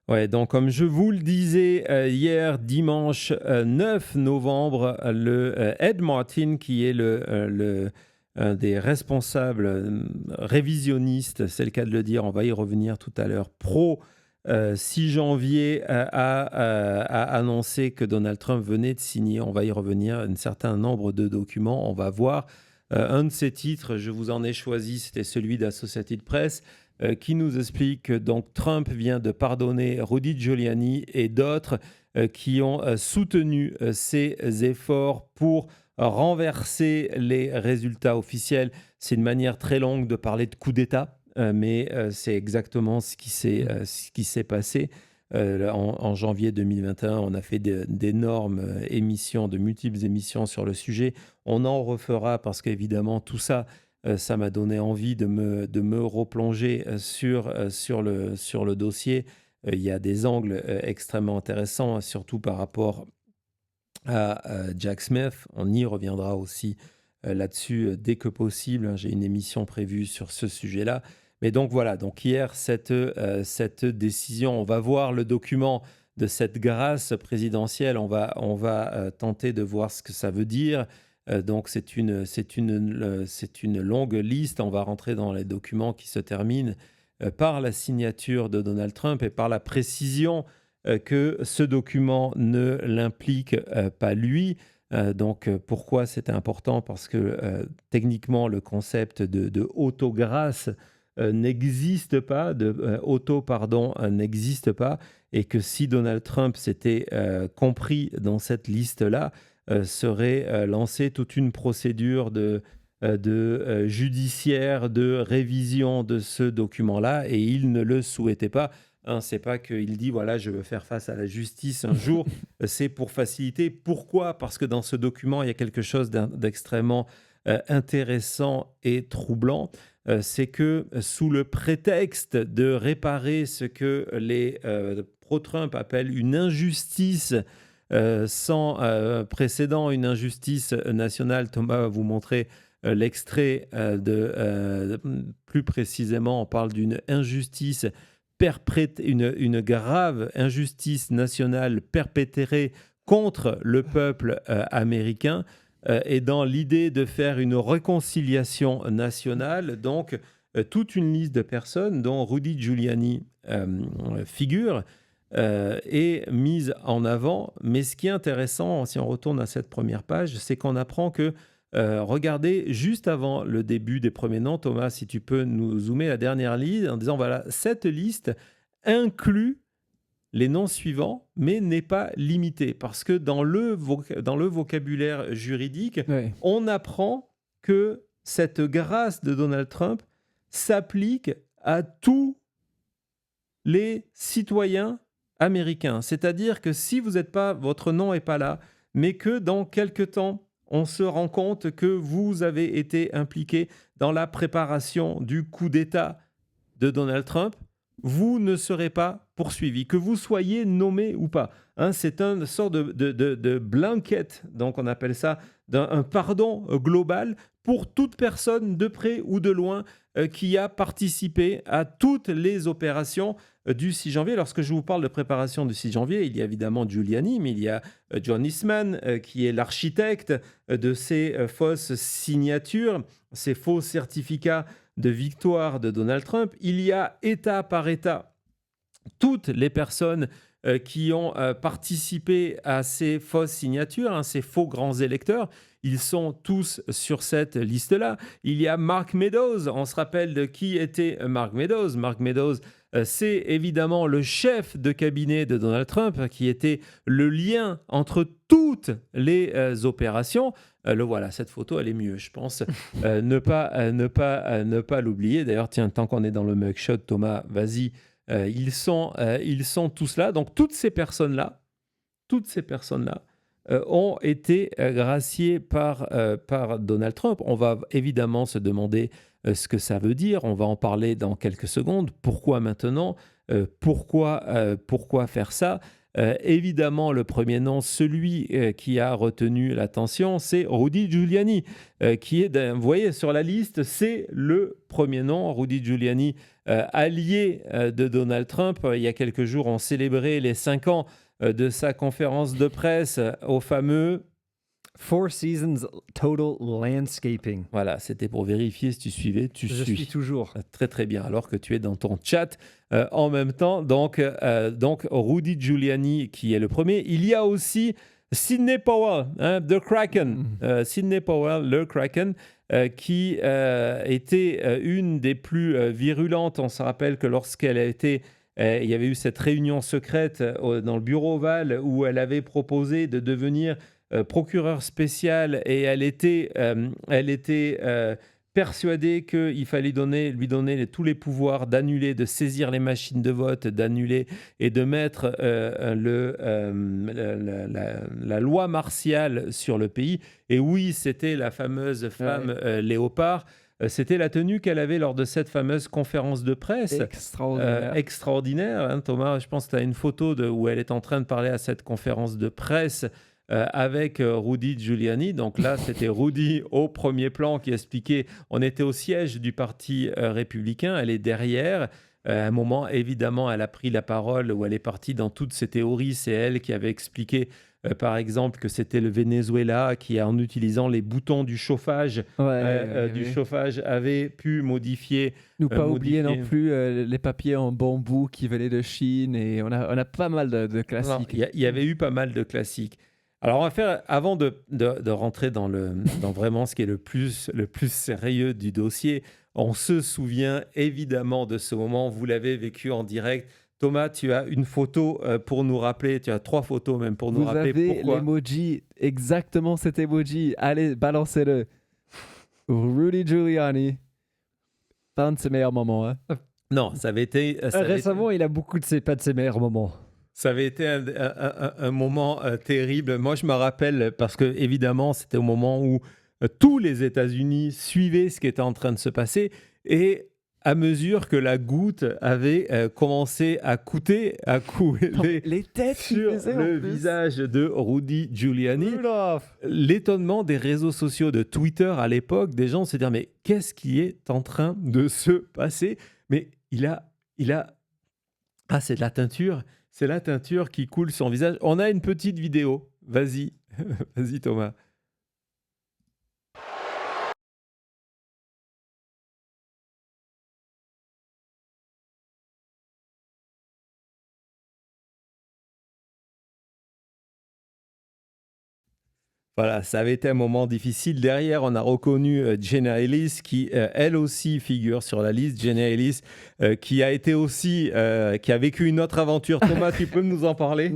Ouais, donc comme je vous le disais hier, dimanche 9 novembre, Ed Martin, qui est un des responsables révisionnistes, c'est le cas de le dire, on va y revenir tout à l'heure, pro 6 janvier, a annoncé que Donald Trump venait de signer, on va y revenir, un certain nombre de documents, on va voir. Un de ces titres, je vous en ai choisi, c'était celui d'Associated Press, qui nous explique que donc Trump vient de pardonner Rudy Giuliani et d'autres qui ont soutenu ses efforts pour renverser les résultats officiels. C'est une manière très longue de parler de coup d'État, mais c'est exactement ce qui s'est passé. En janvier 2021, on a fait d'énormes émissions, de multiples émissions sur le sujet. On en refera parce qu'évidemment, tout ça, ça m'a donné envie de me replonger sur le dossier. Il y a des angles extrêmement intéressants, surtout par rapport à Jack Smith. On y reviendra aussi là-dessus dès que possible, hein. J'ai une émission prévue sur ce sujet-là. Mais donc voilà, donc hier, cette décision, on va voir le document de cette grâce présidentielle, on va tenter de voir ce que ça veut dire. Donc c'est une longue liste, on va rentrer dans les documents qui se terminent par la signature de Donald Trump et par la précision que ce document ne l'implique pas lui. Pourquoi c'est important? Parce que techniquement, le concept de autogrâce n'existe pas, n'existe pas, et que si Donald Trump s'était compris dans cette liste-là, serait lancée toute une procédure judiciaire de révision de ce document-là, et il ne le souhaitait pas. Hein, c'est pas qu'il dit voilà, je veux faire face à la justice un jour, c'est pour faciliter. Pourquoi? Parce que dans ce document, il y a quelque chose d'extrêmement intéressant et troublant. C'est que sous le prétexte de réparer ce que les pro-Trump appellent une injustice sans précédent, une injustice nationale, Thomas va vous montrer l'extrait plus précisément, on parle d'une injustice une grave injustice nationale perpétrée contre le peuple américain, et dans l'idée de faire une réconciliation nationale, donc toute une liste de personnes dont Rudy Giuliani figure est mise en avant. Mais ce qui est intéressant, si on retourne à cette première page, c'est qu'on apprend que regardez, juste avant le début des premiers noms, Thomas, si tu peux nous zoomer la dernière liste en disant, voilà, cette liste inclut les noms suivants, mais n'est pas limitée. Parce que dans le vocabulaire juridique, Ouais. on apprend que cette grâce de Donald Trump s'applique à tous les citoyens américains. C'est-à-dire que si vous n'êtes pas, votre nom n'est pas là, mais que dans quelque temps, on se rend compte que vous avez été impliqué dans la préparation du coup d'État de Donald Trump, vous ne serez pas poursuivi, que vous soyez nommé ou pas. Hein, c'est une sorte de blanket, donc on appelle ça un pardon global pour toute personne de près ou de loin qui a participé à toutes les opérations du 6 janvier. Lorsque je vous parle de préparation du 6 janvier, il y a évidemment Giuliani, mais il y a John Eastman, qui est l'architecte de ces fausses signatures, ces faux certificats de victoire de Donald Trump. Il y a État par État toutes les personnes qui ont participé à ces fausses signatures, hein, ces faux grands électeurs. Ils sont tous sur cette liste-là. Il y a Mark Meadows. On se rappelle de qui était Mark Meadows. Mark Meadows, c'est évidemment le chef de cabinet de Donald Trump, qui était le lien entre toutes les opérations. Le voilà, cette photo, elle est mieux, je pense. Ne pas l'oublier. D'ailleurs, tiens, tant qu'on est dans le mugshot, Thomas, vas-y. Ils sont tous là. Donc, toutes ces personnes-là ont été graciées par Donald Trump. On va évidemment se demander ce que ça veut dire. On va en parler dans quelques secondes. Pourquoi maintenant? Pourquoi faire ça? Évidemment, le premier nom, celui qui a retenu l'attention, c'est Rudy Giuliani, qui est, vous voyez, sur la liste, c'est le premier nom. Rudy Giuliani alliés de Donald Trump. Il y a quelques jours, on célébrait les 5 ans de sa conférence de presse au fameux... Four Seasons Total Landscaping. Voilà, c'était pour vérifier si tu suivais. Je suis toujours. Très très bien, alors que tu es dans ton chat en même temps. Donc Rudy Giuliani qui est le premier. Il y a aussi Sidney Powell, The Kraken. Sidney Powell, le Kraken, qui était une des plus virulentes. On se rappelle que lorsqu'elle a été... il y avait eu cette réunion secrète dans le bureau Oval où elle avait proposé de devenir procureur spécial et elle était persuadée qu'il fallait lui donner tous les pouvoirs d'annuler, de saisir les machines de vote, d'annuler et de mettre la loi martiale sur le pays. Et oui, c'était la fameuse femme léopard. C'était la tenue qu'elle avait lors de cette fameuse conférence de presse. Extraordinaire, hein, Thomas. Je pense que tu as une photo où elle est en train de parler à cette conférence de presse avec Rudy Giuliani. Donc là, c'était Rudy au premier plan qui expliquait, on était au siège du Parti républicain, elle est derrière. À un moment, évidemment, elle a pris la parole où elle est partie dans toutes ses théories. C'est elle qui avait expliqué, par exemple, que c'était le Venezuela qui, en utilisant les boutons du chauffage, chauffage avait pu modifier... Nous pas oublier non plus les papiers en bambou qui venaient de Chine. Et on a pas mal de classiques. Il y avait eu pas mal de classiques. Alors, on va faire, avant de rentrer dans vraiment ce qui est le plus sérieux du dossier, on se souvient évidemment de ce moment, vous l'avez vécu en direct. Thomas, tu as une photo pour nous rappeler, tu as 3 photos même pour nous rappeler pourquoi. Vous avez l'emoji, exactement cet emoji. Allez, balancez-le. Rudy Giuliani, pas un de ses meilleurs moments. Hein. Non, ça avait été... récemment, il a beaucoup pas de ses meilleurs moments. Ça avait été un moment terrible. Moi, je me rappelle parce que, évidemment, c'était au moment où tous les États-Unis suivaient ce qui était en train de se passer. Et à mesure que la goutte avait commencé à couler les têtes sur le visage de Rudy Giuliani, l'étonnement des réseaux sociaux, de Twitter à l'époque, des gens se disaient « Mais qu'est-ce qui est en train de se passer ?» Mais il a... Ah, c'est de la teinture. C'est la teinture qui coule sur son visage. On a une petite vidéo. Vas-y. Vas-y, Thomas. Voilà, ça avait été un moment difficile. Derrière, on a reconnu Jenna Ellis, qui, elle aussi, figure sur la liste. Jenna Ellis, qui a été aussi, qui a vécu une autre aventure. Thomas, tu peux nous en parler?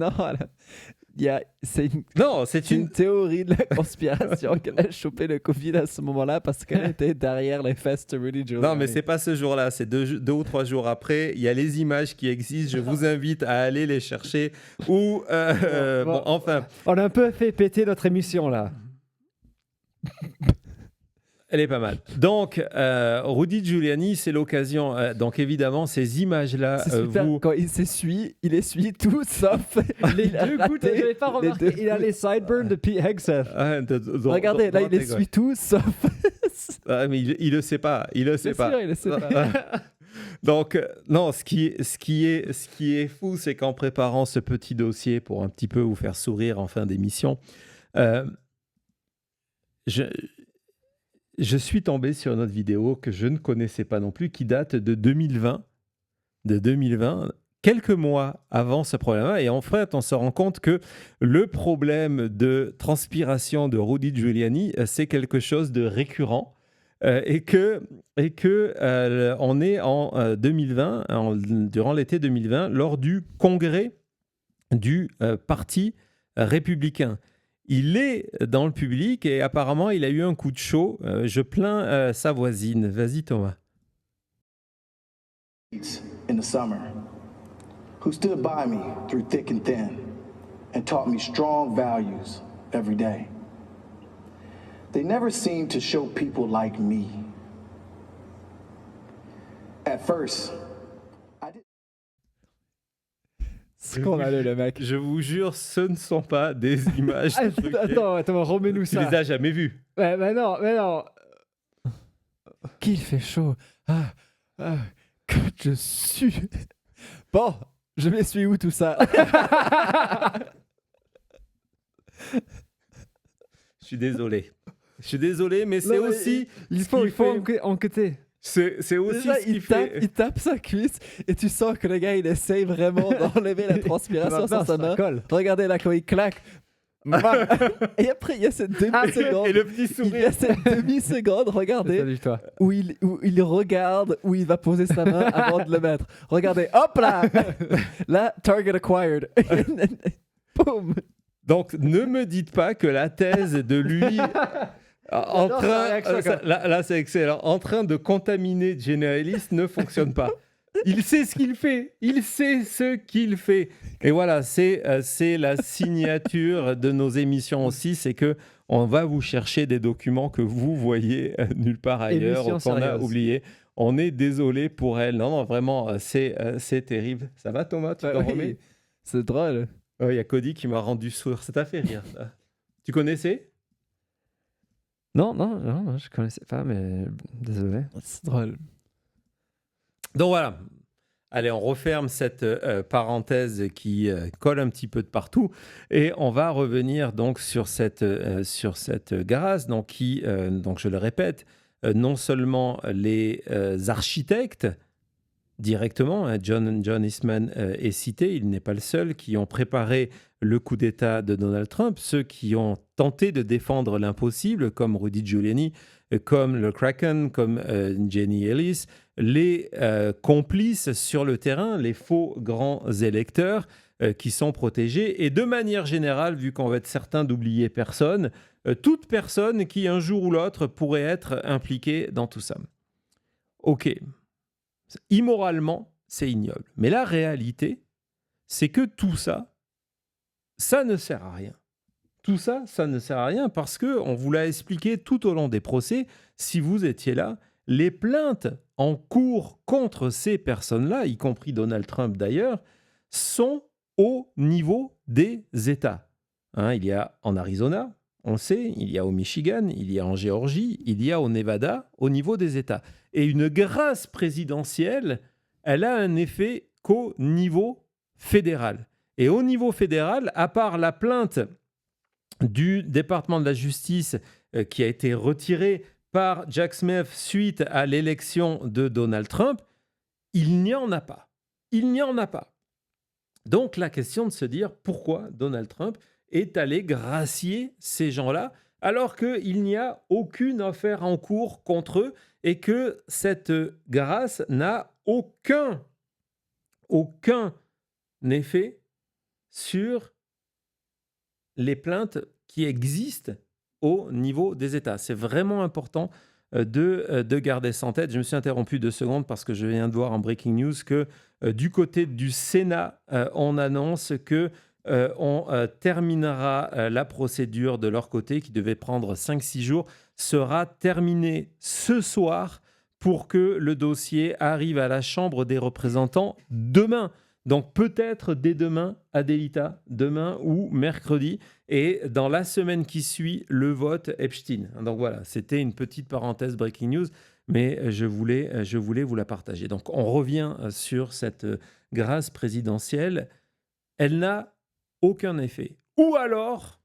Non, c'est une théorie de la conspiration qu'elle a chopé le Covid à ce moment-là parce qu'elle était derrière les fesses de Rudy Giuliani. Non, mais c'est pas ce jour-là, c'est 2 ou 3 jours après. Il y a les images qui existent, je vous invite à aller les chercher. Ou, enfin... On a un peu fait péter notre émission, là. Elle est pas mal. Donc, Rudy Giuliani, c'est l'occasion. Donc, évidemment, ces images-là... C'est super, quand il essuie tout, sauf... Les 2 gouttes, je n'avais pas remarqué. Il a les sideburns de Pete Hegseth. Regardez, là, il essuie tout, sauf... mais il le sait pas. Il le sait pas. Sûr, il le sait pas. Donc, non, ce qui est fou, c'est qu'en préparant ce petit dossier pour un petit peu vous faire sourire en fin d'émission, je suis tombé sur une autre vidéo que je ne connaissais pas non plus, qui date de 2020, quelques mois avant ce problème-là. Et en fait, on se rend compte que le problème de transpiration de Rudy Giuliani, c'est quelque chose de récurrent. Et que on est en 2020, durant l'été 2020, lors du congrès du Parti républicain. Il est dans le public et apparemment, il a eu un coup de chaud. Je plains sa voisine. Vas-y, Thomas. In the summer, who stood by me through thick and thin and taught me strong values every day. They never seemed to show people like me. At first, Scandaleux, le mec. Je vous jure, ce ne sont pas des images. Attends, remets-nous ça. Tu les as jamais vues. Ouais, mais non. Qu'il fait chaud. Quand je suis... Bon, je m'essuie où tout ça? Je suis désolé, mais c'est aussi... Il faut enquêter. C'est aussi déjà, ce qu'il fait. Il tape sa cuisse et tu sens que le gars, il essaye vraiment d'enlever la transpiration sur sa main. Regardez là, quand il claque. Et après, il y a cette demi-seconde. Et le petit sourire. Il y a cette demi-seconde, regardez, où il regarde où il va poser sa main avant de le mettre. Regardez, hop là! Là, target acquired. Boum! Donc, ne me dites pas que la thèse de lui... Là, c'est excellent. En train de contaminer Generalist ne fonctionne pas. Il sait ce qu'il fait. Et voilà, c'est la signature de nos émissions aussi, c'est que on va vous chercher des documents que vous voyez nulle part ailleurs, qu'on a oublié. On est désolé pour elle. Non, vraiment, c'est terrible. Ça va, Thomas? Tu t'en remets? C'est drôle. Il y a Cody qui m'a rendu sourd. Ça t'a fait rire, ça. Tu connaissais? Non, je connaissais pas, mais désolé. C'est drôle. Donc voilà. Allez, on referme cette parenthèse qui colle un petit peu de partout et on va revenir donc sur cette grâce donc qui, donc je le répète, non seulement les architectes directement, John Eastman est cité, il n'est pas le seul, qui ont préparé le coup d'État de Donald Trump, ceux qui ont tenté de défendre l'impossible, comme Rudy Giuliani, comme le Kraken, comme Jenny Ellis, les complices sur le terrain, les faux grands électeurs qui sont protégés. Et de manière générale, vu qu'on va être certain d'oublier personne, toute personne qui un jour ou l'autre pourrait être impliquée dans tout ça. Ok. Immoralement, c'est ignoble. Mais la réalité, c'est que tout ça, ça ne sert à rien. Tout ça, ça ne sert à rien parce qu'on vous l'a expliqué tout au long des procès, si vous étiez là, les plaintes en cours contre ces personnes-là, y compris Donald Trump d'ailleurs, sont au niveau des États. Il y a en Arizona, on le sait, il y a au Michigan, il y a en Géorgie, il y a au Nevada, au niveau des États. Et une grâce présidentielle, elle a un effet qu'au niveau fédéral. Et au niveau fédéral, à part la plainte du département de la justice qui a été retirée par Jack Smith suite à l'élection de Donald Trump, il n'y en a pas. Il n'y en a pas. Donc la question de se dire pourquoi Donald Trump est allé gracier ces gens-là alors qu'il n'y a aucune affaire en cours contre eux et que cette grâce n'a aucun effet sur les plaintes qui existent au niveau des États. C'est vraiment important de garder ça en tête. Je me suis interrompu 2 secondes parce que je viens de voir en breaking news que du côté du Sénat, on annonce que on terminera la procédure de leur côté, qui devait prendre 5-6 jours, sera terminée ce soir pour que le dossier arrive à la Chambre des représentants demain. Donc peut-être dès demain, Adélita, demain ou mercredi, et dans la semaine qui suit, le vote Epstein. Donc voilà, c'était une petite parenthèse breaking news, mais je voulais vous la partager. Donc on revient sur cette grâce présidentielle. Elle n'a aucun effet. Ou alors,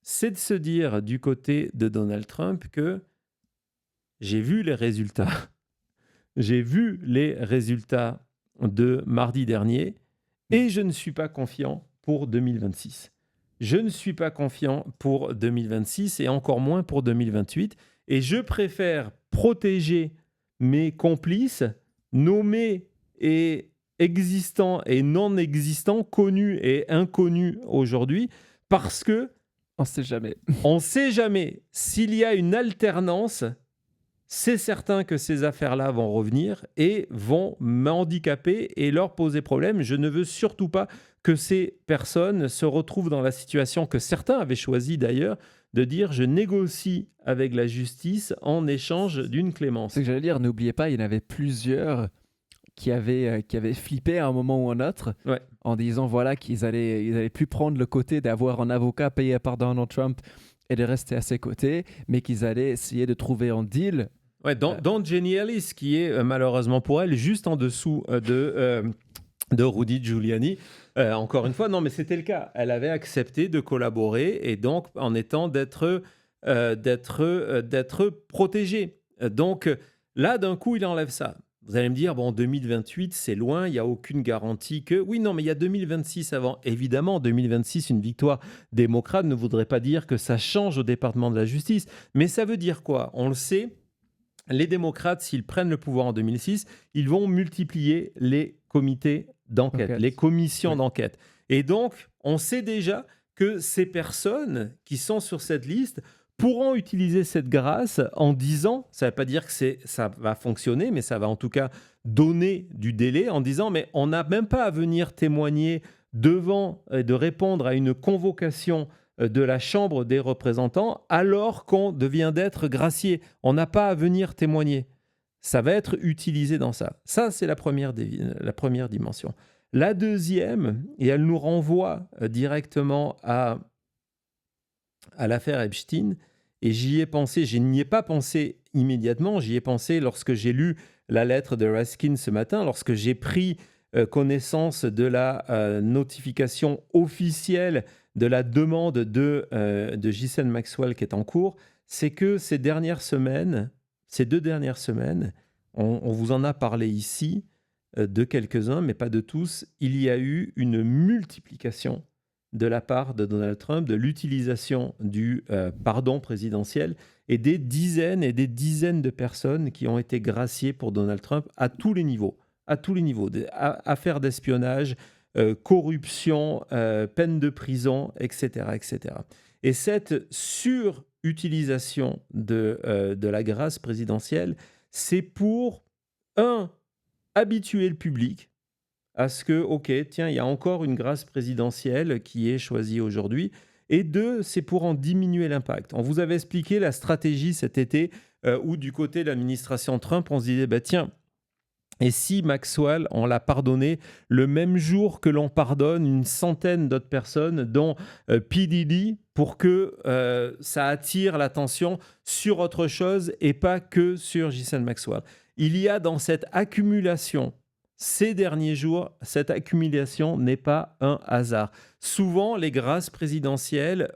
c'est de se dire du côté de Donald Trump que j'ai vu les résultats. J'ai vu les résultats de mardi dernier et je ne suis pas confiant pour 2026. Je ne suis pas confiant pour 2026 et encore moins pour 2028. Et je préfère protéger mes complices, nommés et existants et non existants, connus et inconnus aujourd'hui, parce que on sait jamais. On ne sait jamais. S'il y a une alternance, c'est certain que ces affaires-là vont revenir et vont m'handicaper et leur poser problème. Je ne veux surtout pas que ces personnes se retrouvent dans la situation que certains avaient choisi d'ailleurs, de dire je négocie avec la justice en échange d'une clémence. C'est ce que j'allais dire, n'oubliez pas, il y en avait plusieurs qui avaient flippé à un moment ou un autre, ouais, en disant voilà qu'ils allaient plus prendre le côté d'avoir un avocat payé par Donald Trump et de rester à ses côtés, mais qu'ils allaient essayer de trouver un deal Ouais, dont Jenny Ellis, qui est malheureusement pour elle juste en dessous de Rudy Giuliani. Encore une fois, non, mais c'était le cas. Elle avait accepté de collaborer et donc en étant d'être protégée. Donc là, d'un coup, il enlève ça. Vous allez me dire, bon, 2028, c'est loin, il n'y a aucune garantie que... Oui, non, mais il y a 2026 avant. Évidemment, 2026, une victoire démocrate ne voudrait pas dire que ça change au département de la justice. Mais ça veut dire quoi? On le sait, les démocrates, s'ils prennent le pouvoir en 2006, ils vont multiplier les comités d'enquête, les commissions d'enquête. Et donc, on sait déjà que ces personnes qui sont sur cette liste pourront utiliser cette grâce en disant, ça ne veut pas dire que ça va fonctionner, mais ça va en tout cas donner du délai en disant, mais on n'a même pas à venir témoigner devant et de répondre à une convocation de la Chambre des représentants alors qu'on vient d'être gracié. On n'a pas à venir témoigner. Ça va être utilisé dans ça. Ça, c'est la première dimension. La deuxième, et elle nous renvoie directement à l'affaire Epstein, et j'y ai pensé, je n'y ai pas pensé immédiatement, j'y ai pensé lorsque j'ai lu la lettre de Raskin ce matin, lorsque j'ai pris connaissance de la notification officielle de la demande de Ghislaine Maxwell qui est en cours, c'est que ces 2 dernières semaines, on vous en a parlé ici de quelques-uns, mais pas de tous, il y a eu une multiplication de la part de Donald Trump, de l'utilisation du pardon présidentiel et des dizaines de personnes qui ont été graciées pour Donald Trump à tous les niveaux, affaires d'espionnage, corruption, peine de prison, etc., etc. Et cette surutilisation de la grâce présidentielle, c'est pour, habituer le public à ce que, ok, tiens, il y a encore une grâce présidentielle qui est choisie aujourd'hui. Et 2, c'est pour en diminuer l'impact. On vous avait expliqué la stratégie cet été où du côté de l'administration Trump, on se disait, bah, tiens, et si Maxwell, on l'a pardonné le même jour que l'on pardonne une centaine d'autres personnes, dont P. Diddy, pour que ça attire l'attention sur autre chose et pas que sur Ghislaine Maxwell. Il y a dans cette accumulation, ces derniers jours, cette accumulation n'est pas un hasard. Souvent, les grâces présidentielles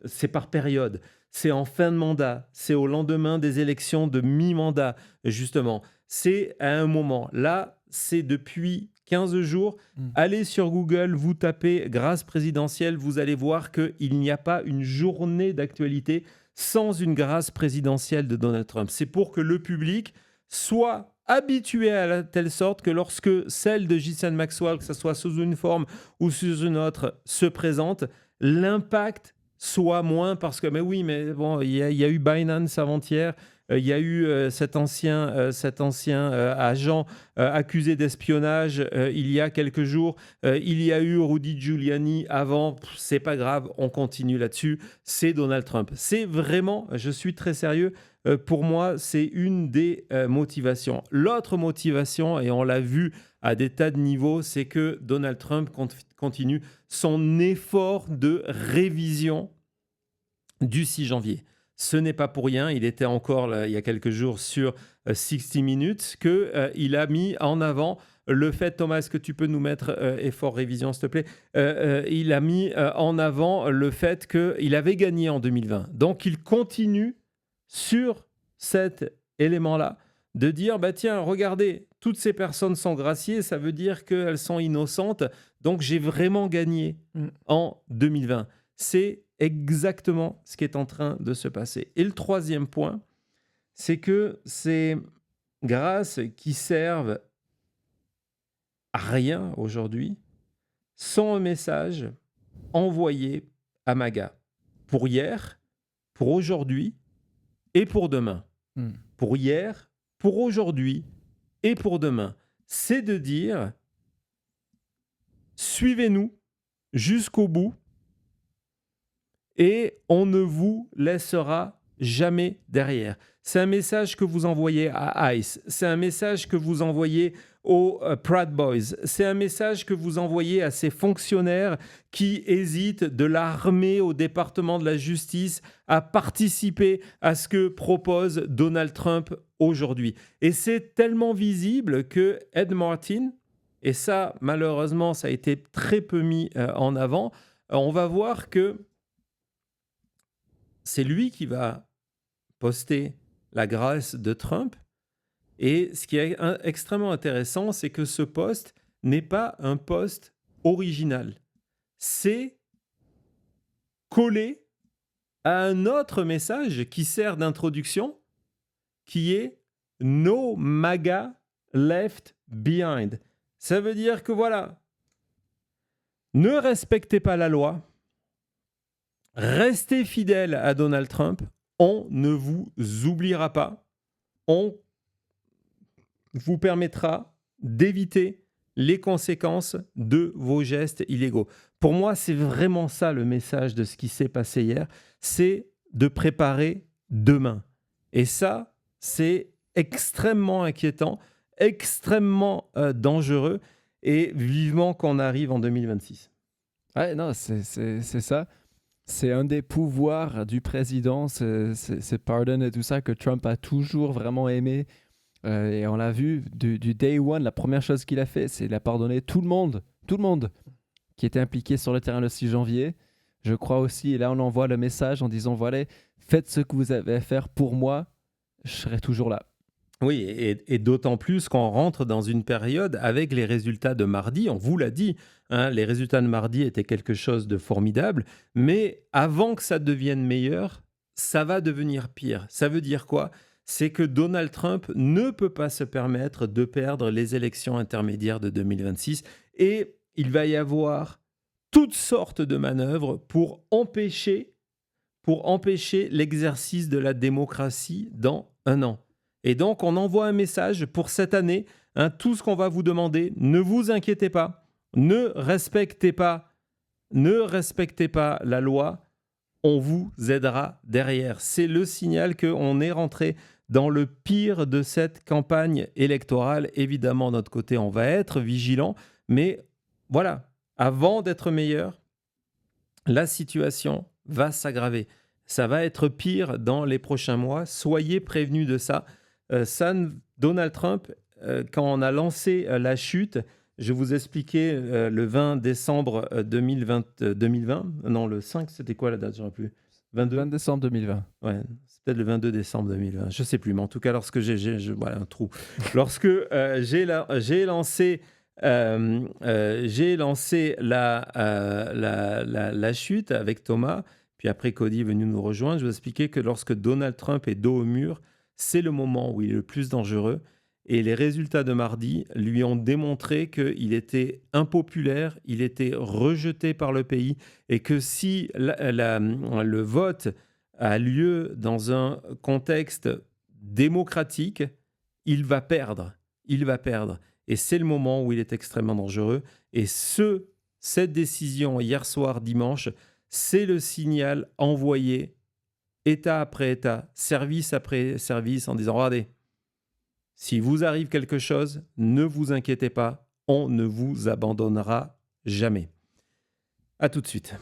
c'est par période. C'est en fin de mandat, c'est au lendemain des élections de mi-mandat, justement. C'est à un moment. Là, c'est depuis 15 jours. Allez sur Google, vous tapez grâce présidentielle, vous allez voir qu'il n'y a pas une journée d'actualité sans une grâce présidentielle de Donald Trump. C'est pour que le public soit habitué à la telle sorte que lorsque celle de Ghislaine Maxwell, que ce soit sous une forme ou sous une autre, se présente, l'impact soit moins parce que, mais oui, mais bon, il y a eu Binance avant-hier, il y a eu cet ancien agent accusé d'espionnage il y a quelques jours, il y a eu Rudy Giuliani avant, c'est pas grave, on continue là-dessus, c'est Donald Trump. C'est vraiment, je suis très sérieux, pour moi, c'est une des motivations. L'autre motivation, et on l'a vu à des tas de niveaux, c'est que Donald Trump continue son effort de révision du 6 janvier. Ce n'est pas pour rien, il était encore là, il y a quelques jours sur 60 Minutes qu'il a mis en avant le fait, Thomas, est-ce que tu peux nous mettre effort révision, s'il te plaît, il a mis en avant le fait qu'il avait gagné en 2020. Donc, il continue sur cet élément-là de dire, bah tiens, regardez, toutes ces personnes sont graciées, ça veut dire qu'elles sont innocentes, donc j'ai vraiment gagné en 2020. C'est exactement ce qui est en train de se passer. Et le troisième point, c'est que ces grâces qui servent à rien aujourd'hui sont un message envoyé à MAGA pour hier, pour aujourd'hui et pour demain. Pour hier, pour aujourd'hui et pour demain. C'est de dire, suivez-nous jusqu'au bout et on ne vous laissera jamais derrière. C'est un message que vous envoyez à ICE, c'est un message que vous envoyez aux Proud Boys. C'est un message que vous envoyez à ces fonctionnaires qui hésitent, de l'armée au département de la justice, à participer à ce que propose Donald Trump aujourd'hui. Et c'est tellement visible que Ed Martin, et ça, malheureusement, ça a été très peu mis en avant, on va voir que c'est lui qui va poster la grâce de Trump. Et ce qui est extrêmement intéressant, c'est que ce post n'est pas un post original. C'est collé à un autre message qui sert d'introduction, qui est « No MAGA left behind ». Ça veut dire que voilà, ne respectez pas la loi, restez fidèle à Donald Trump, on ne vous oubliera pas, on vous permettra d'éviter les conséquences de vos gestes illégaux. Pour moi, c'est vraiment ça le message de ce qui s'est passé hier, c'est de préparer demain. Et ça, c'est extrêmement inquiétant, extrêmement dangereux, et vivement qu'on arrive en 2026. Ouais, non, c'est ça. C'est un des pouvoirs du président, c'est pardon et tout ça que Trump a toujours vraiment aimé. Et on l'a vu du day one, la première chose qu'il a fait, c'est qu'il a pardonné tout le monde qui était impliqué sur le terrain le 6 janvier. Je crois aussi, et là on envoie le message en disant, voilà, faites ce que vous avez à faire pour moi, je serai toujours là. Oui, et d'autant plus qu'on rentre dans une période avec les résultats de mardi, on vous l'a dit, hein, les résultats de mardi étaient quelque chose de formidable, mais avant que ça devienne meilleur, ça va devenir pire. Ça veut dire quoi ? C'est que Donald Trump ne peut pas se permettre de perdre les élections intermédiaires de 2026 et il va y avoir toutes sortes de manœuvres pour empêcher l'exercice de la démocratie dans un an. Et donc, on envoie un message pour cette année. Hein, tout ce qu'on va vous demander, ne vous inquiétez pas, ne respectez pas la loi, on vous aidera derrière. C'est le signal qu'on est rentré dans le pire de cette campagne électorale. Évidemment, de notre côté, on va être vigilant, mais voilà, avant d'être meilleur, la situation va s'aggraver. Ça va être pire dans les prochains mois. Soyez prévenus de ça. Donald Trump, quand on a lancé la chute, je vous expliquais le 20 décembre 2020. Non, le 5, c'était quoi la date? Je ne me rappelle plus. 20 décembre 2020. Ouais, c'est peut-être le 22 décembre 2020. Je ne sais plus, mais en tout cas, lorsque voilà, un trou. Lorsque j'ai lancé la chute avec Thomas, puis après Cody est venu nous rejoindre, je vous expliquais que lorsque Donald Trump est dos au mur, c'est le moment où il est le plus dangereux. Et les résultats de mardi lui ont démontré qu'il était impopulaire, il était rejeté par le pays et que si le vote a lieu dans un contexte démocratique, il va perdre. Il va perdre. Et c'est le moment où il est extrêmement dangereux. Et cette décision hier soir, dimanche, c'est le signal envoyé État après État, service après service, en disant « Regardez, si vous arrive quelque chose, ne vous inquiétez pas, on ne vous abandonnera jamais. » À tout de suite.